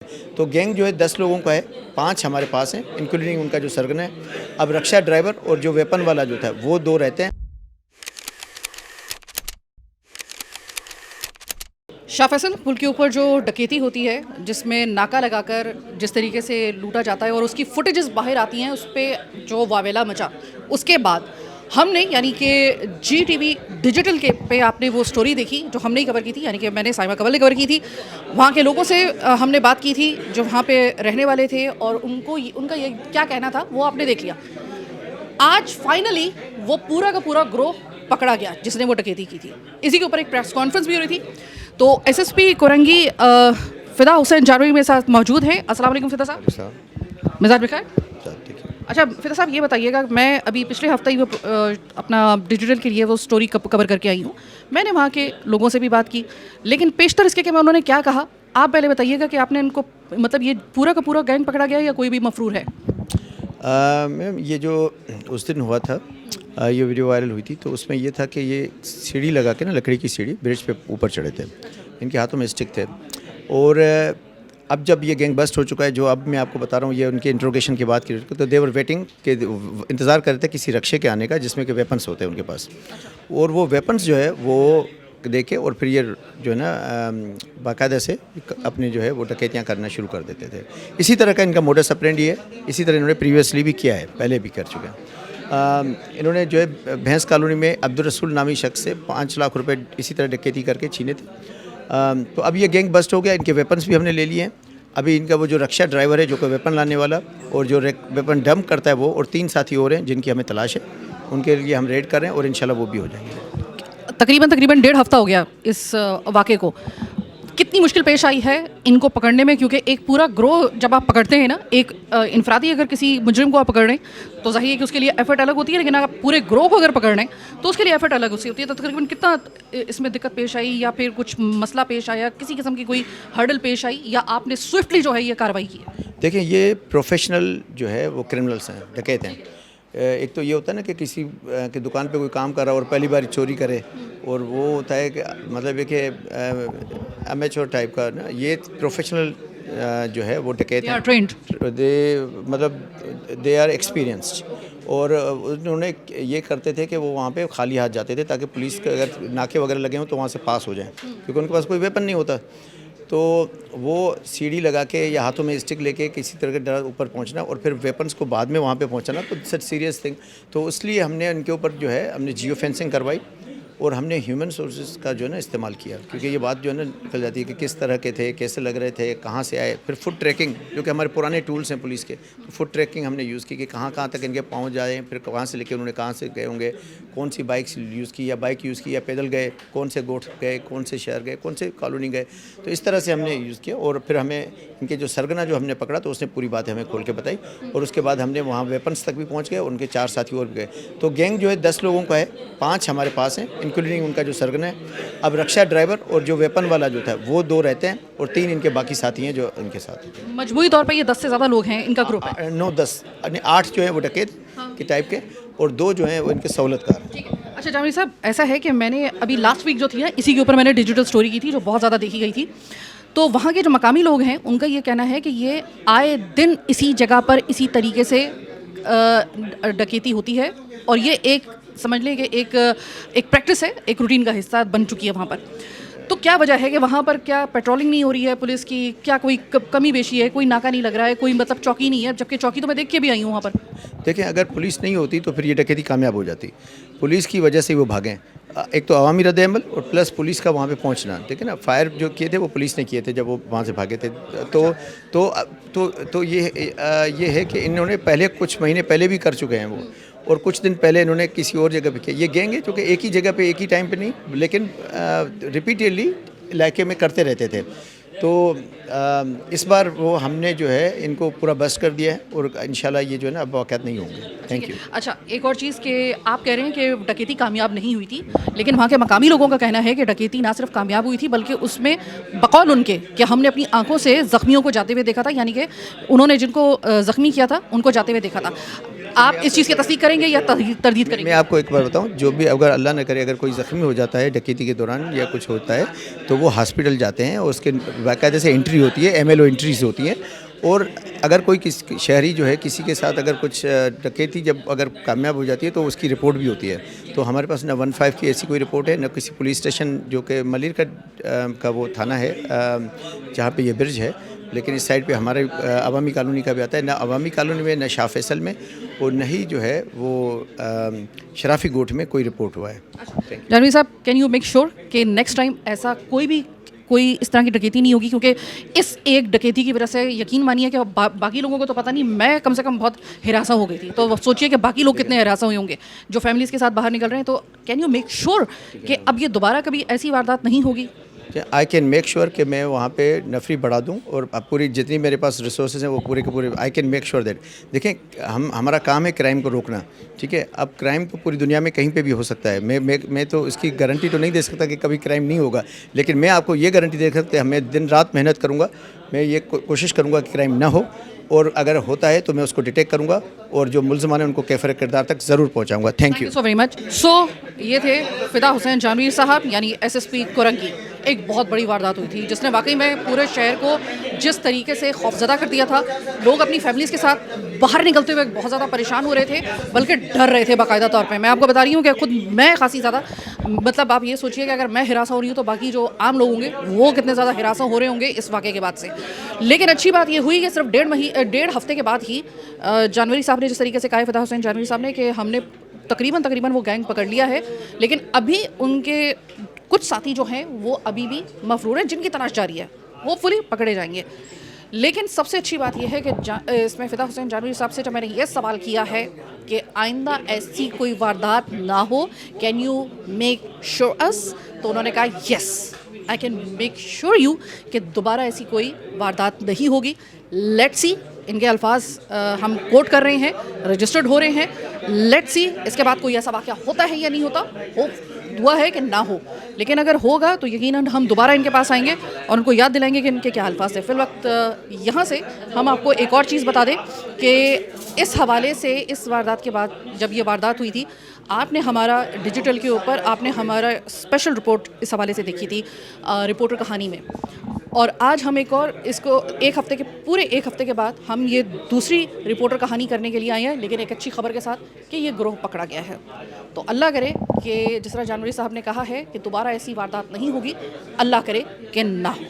तो गैंग जो है 10 लोगों का है, 5 हमारे पास हैं, इंक्लूडिंग उनका जो सरगना है। अब रक्षा ड्राइवर और जो वेपन वाला जो था वो 2 रहते हैं। शाह फैसल पुल के ऊपर जो डकैती होती है, जिसमें नाका लगाकर जिस तरीके से लूटा जाता है और उसकी फुटेजेस बाहर आती हैं, उस पर जो वावेला मचा, उसके बाद हमने यानी कि GTV डिजिटल के पे आपने वो स्टोरी देखी जो हमने ही कवर की थी, यानी कि मैंने साइमा कवल ने कवर की थी। वहाँ के लोगों से हमने बात की थी जो वहाँ पे रहने वाले थे, और उनका ये क्या कहना था वो आपने देख लिया। आज फाइनली वो पूरा का पूरा ग्रोह पकड़ा गया जिसने वो डकैती की थी। इसी के ऊपर एक प्रेस कॉन्फ्रेंस भी हो रही थी। तो SSP कोरंगी फ़िदा हुसैन जारवी मेरे साथ मौजूद हैं। अस्सलाम वालेकुम फ़िदा साहब, मिजाज बखैर। अच्छा फ़िदा साहब, ये बताइएगा, मैं अभी पिछले हफ्ते ही वो अपना डिजिटल के लिए वो स्टोरी कवर करके आई हूँ। मैंने वहाँ के लोगों से भी बात की, लेकिन पेशतर इसके कि मैं उन्होंने क्या कहा, आप पहले बताइएगा कि आपने इनको मतलब ये पूरा का पूरा गैंग पकड़ा गया या कोई भी मफरूर है? मैम, ये जो उस दिन हुआ था, ये वीडियो वायरल हुई थी, तो उसमें ये था कि ये सीढ़ी लगा के ना, लकड़ी की सीढ़ी, ब्रिज पे ऊपर चढ़े थे। इनके हाथों में स्टिक थे। और अब जब ये गैंग बस्ट हो चुका है, जो अब मैं आपको बता रहा हूँ, ये उनके इंट्रोगेशन की बात की, तो देवर वेटिंग के इंतज़ार कर रहे थे किसी रक्षे के आने का जिसमें कि वेपन्स होते हैं उनके पास। और वो वेपन्स जो है वो देखे और फिर ये जो है ना बाकायदा से अपने जो है वो डकैतियाँ करना शुरू कर देते थे। इसी तरह का इनका मोडस ऑपरेंडी है। इसी तरह इन्होंने प्रीवियसली भी किया है, पहले भी कर चुके हैं। इन्होंने जो है भैंस कॉलोनी में अब्दुल रसूल नामी शख्स से 5 लाख रुपए इसी तरह डकैती करके छीने थे। तो अब ये गैंग बस्ट हो गया। इनके वेपन्स भी हमने ले लिए हैं। अभी इनका वो जो रक्षा ड्राइवर है जो कोई वेपन लाने वाला और जो वेपन डंप करता है वो, और 3 साथी और हैं जिनकी हमें तलाश है, उनके लिए हम रेड कर रहे हैं और इंशाल्लाह वो भी हो जाएंगे। तकरीबन 1.5 हफ्ता हो गया इस वाक़े को। कितनी मुश्किल पेश आई है इनको पकड़ने में? क्योंकि एक पूरा ग्रोह जब आप पकड़ते हैं ना, एक इनफरादी अगर किसी मुजरिम को आप पकड़ रहे हैं तो ज़ाहिर है कि उसके लिए एफर्ट अलग होती है, लेकिन आप पूरे ग्रोह को अगर पकड़ रहे हैं तो उसके लिए एफर्ट अलग होती है। तो तकरीबन कितना इसमें दिक्कत पेश आई, या फिर कुछ मसला पेश आया, किसी किस्म की कोई हर्डल पेश आई, या आपने स्विफ्टली जो है ये कार्रवाई की है? देखिए, ये प्रोफेशनल जो है वो क्रिमिनल्स हैं, डकैत हैं। एक तो ये होता है ना कि किसी की दुकान पे कोई काम कर रहा है और पहली बार चोरी करे, और वो होता है कि मतलब एक अमेच्योर टाइप का ना, ये प्रोफेशनल जो है वो डकैत हैं। Trained, they are experienced. और उन्होंने ये करते थे कि वो वहाँ पे खाली हाथ जाते थे ताकि पुलिस के अगर नाके वगैरह लगे हों तो वहाँ से पास हो जाएं, क्योंकि उनके पास कोई वेपन नहीं होता। तो वो सीढ़ी लगा के या हाथों में स्टिक लेके किसी तरह के डर ऊपर पहुंचना और फिर वेपन्स को बाद में वहाँ पे पहुंचना, तो सच सीरियस थिंग। तो इसलिए हमने उनके ऊपर जो है हमने जियो फेंसिंग करवाई और हमने ह्यूमन सोर्सेज का जो है ना इस्तेमाल किया, क्योंकि ये बात जो है ना निकल जाती है कि किस तरह के थे, कैसे लग रहे थे, कहाँ से आए। फिर फुट ट्रैकिंग, जो कि हमारे पुराने टूल्स हैं पुलिस के, तो फुट ट्रैकिंग हमने यूज़ की कि कहाँ कहाँ तक इनके पहुँच जाए, फिर कहाँ से लेके उन्होंने कहाँ से गए होंगे, कौन सी बाइक यूज़ की या बाइक यूज़ की या पैदल गए, कौन से गोठ गए, कौन से शहर गए, कौन से कॉलोनी गए। तो इस तरह से हमने यूज़ किया और फिर हमें इनके जो सरगना जो हमने पकड़ा तो उसने पूरी बात हमें खोल के बताई, और उसके बाद हमने वहाँ वेपन्स तक भी पहुँच गए, उनके 4 साथी और भी गए। तो गैंग जो है 10 लोगों का है, 5 हमारे पास हैं, इंक्लूडिंग उनका जो सरगना है। अब रक्षा ड्राइवर और जो वेपन वाला जो था वो 2 रहते हैं, और 3 इनके बाकी साथी हैं जो इनके साथ होते हैं। मजबूरी तौर पर ये 10 से ज़्यादा लोग हैं, इनका ग्रुप है? 9-10 8 जो है वो डकैत के टाइप के, और 2 जो हैं वो इनके सहूलतकार हैं। ठीक है। अच्छा जामिल साहब, ऐसा है कि मैंने अभी लास्ट वीक जो थी ना, इसी के ऊपर मैंने डिजिटल स्टोरी की थी जो बहुत ज़्यादा देखी गई थी। तो वहाँ के जो मकामी लोग हैं उनका ये कहना है कि ये आए दिन इसी जगह पर इसी तरीके से डकैती होती है, और ये एक समझ लें कि एक प्रैक्टिस है, एक रूटीन का हिस्सा बन चुकी है वहाँ पर। तो क्या वजह है कि वहाँ पर क्या पेट्रोलिंग नहीं हो रही है पुलिस की? क्या कोई कमी बेशी है? कोई नाका नहीं लग रहा है? कोई मतलब चौकी नहीं है? जबकि चौकी तो मैं देख के भी आई हूँ वहाँ पर। देखें, अगर पुलिस नहीं होती तो फिर ये डकैती कामयाब हो जाती। पुलिस की वजह से वो भागें। एक तो अवामी रद्द-ए-अमल और प्लस पुलिस का वहाँ पे पहुँचना। ठीक है ना, फायर जो किए थे वो पुलिस ने किए थे जब वो वहाँ से भागे थे। तो ये है कि इन्होंने पहले कुछ महीने पहले भी कर चुके हैं वो, और कुछ दिन पहले इन्होंने किसी और जगह पे किया। ये गैंग है जो कि एक ही जगह पे एक ही टाइम पे नहीं, लेकिन रिपीटेडली इलाके में करते रहते थे। तो इस बार वो हमने जो है इनको पूरा बस्ट कर दिया है, और इंशाल्लाह ये जो है ना अब वाक़यात नहीं होंगे। Thank you. अच्छा, एक और चीज़ कि आप कह रहे हैं कि डकैती कामयाब नहीं हुई थी, लेकिन वहाँ के मकामी लोगों का कहना है कि डकैती ना सिर्फ कामयाब हुई थी बल्कि उसमें बकौल उनके कि हमने अपनी आंखों से ज़ख्मियों को जाते हुए देखा था, यानी कि उन्होंने जिनको ज़ख्मी किया था उनको जाते हुए देखा था। आप इस चीज़ की तस्दीक करेंगे या तरदीद मैं करेंगे? आपको एक बार बताऊं, जो भी अगर अल्लाह न करे अगर कोई ज़ख्मी हो जाता है डकैती के दौरान या कुछ होता है तो वो हॉस्पिटल जाते हैं और उसके बाकायदे से एंट्री होती है, MLO एंट्रीज होती हैं। और अगर कोई किसी शहरी जो है किसी के साथ अगर कुछ डकैती जब अगर कामयाब हो जाती है तो उसकी रिपोर्ट भी होती है। तो हमारे पास न 15 की ऐसी कोई रिपोर्ट है, न किसी पुलिस स्टेशन जो कि मलिर का वो थाना है जहाँ पे ये ब्रिज है, लेकिन इस साइड पे हमारे अवामी कॉलोनी का भी आता है। न अवामी कॉलोनी में, न शाह फैसल में, और न ही जो है वो शराफी गोट में कोई रिपोर्ट हुआ है। Thank you. जानवी साहब, कैन यू मेक श्योर कि नेक्स्ट टाइम ऐसा कोई इस तरह की डकैती नहीं होगी? क्योंकि इस एक डकैती की वजह से यकीन मानिए कि बाकी लोगों को तो पता नहीं, मैं कम से कम बहुत हिरासा हो गई थी। तो सोचिए कि बाकी लोग कितने हिरासा हुए होंगे जो फैमिलीज़ के साथ बाहर निकल रहे हैं। तो कैन यू मेक श्योर कि अब ये दोबारा कभी ऐसी वारदात नहीं होगी? आई कैन मेक श्योर कि मैं वहाँ पे नफरी बढ़ा दूँ और अब पूरी जितनी मेरे पास रिसोर्सेज हैं वो पूरे के पूरे I can make sure that. देखें, हमारा काम है क्राइम को रोकना, ठीक है। अब क्राइम तो पूरी दुनिया में कहीं पे भी हो सकता है। मैं तो इसकी गारंटी तो नहीं दे सकता कि कभी क्राइम नहीं होगा, लेकिन मैं आपको ये गारंटी दे सकता मैं दिन रात मेहनत करूँगा, मैं ये कोशिश करूँगा कि क्राइम ना हो, और अगर होता है तो मैं उसको डिटेक्ट करूँगा और जो मुल्ज़िमान हैं उनको कैफ़र किरदार तक ज़रूर पहुँचाऊँगा। Thank you so very much. सो ये थे फ़िदा हुसैन जानवीर साहब, यानी SSP कुरंगी। एक बहुत बड़ी वारदात हुई थी जिसने वाकई में पूरे शहर को जिस तरीके से खौफजदा कर दिया था। लोग अपनी फैमिलीज़ के साथ बाहर निकलते हुए बहुत ज़्यादा परेशान हो रहे थे, बल्कि डर रहे थे बाकायदा तौर पे। मैं आपको बता रही हूँ कि खुद मैं खासी ज़्यादा, मतलब आप ये सोचिए कि अगर मैं हिरासा हो रही हूँ तो बाकी जो आम लोग होंगे वो कितने ज़्यादा हिरासा हो रहे होंगे इस वाक़े के बाद से। लेकिन अच्छी बात ये हुई कि सिर्फ 1.5 हफ्ते के बाद ही जानवरी साहब ने जिस तरीके से कहा, फ़िदा हुसैन जानवरी साहब ने, कि हमने तकरीबन वो गैंग पकड़ लिया है, लेकिन अभी उनके कुछ साथी जो हैं वो अभी भी मफरूर हैं, जिनकी तलाश जारी है, होपफुली पकड़े जाएंगे। लेकिन सबसे अच्छी बात यह है कि इसमें फ़िदा हुसैन जानवी साहब से जब मैंने ये सवाल किया है कि आइंदा ऐसी कोई वारदात ना हो, कैन यू मेक श्योर अस, तो उन्होंने कहा yes, I can make sure you कि दोबारा ऐसी कोई वारदात नहीं होगी। लेट्स सी, इनके अल्फाज हम कोट कर रहे हैं, रजिस्टर्ड हो रहे हैं। लेट्स सी इसके बाद कोई ऐसा वाक़या होता है या नहीं होता। होप दुआ है कि ना हो, लेकिन अगर होगा तो यकीनन हम दोबारा इनके पास आएंगे और उनको याद दिलाएंगे कि इनके क्या अल्फाज थे। फिलवक्त यहाँ से हम आपको एक और चीज़ बता दें कि इस हवाले से इस वारदात के बाद जब ये वारदात हुई थी, आपने हमारा डिजिटल के ऊपर आपने हमारा स्पेशल रिपोर्ट इस हवाले से देखी थी रिपोर्टर कहानी में, और आज हम एक और इसको पूरे एक हफ्ते के बाद हम ये दूसरी रिपोर्टर कहानी करने के लिए आए हैं, लेकिन एक अच्छी खबर के साथ कि ये गिरोह पकड़ा गया है। तो अल्लाह करे कि जिस तरह जानवरी साहब ने कहा है कि दोबारा ऐसी वारदात नहीं होगी, अल्लाह करे कि ना हो।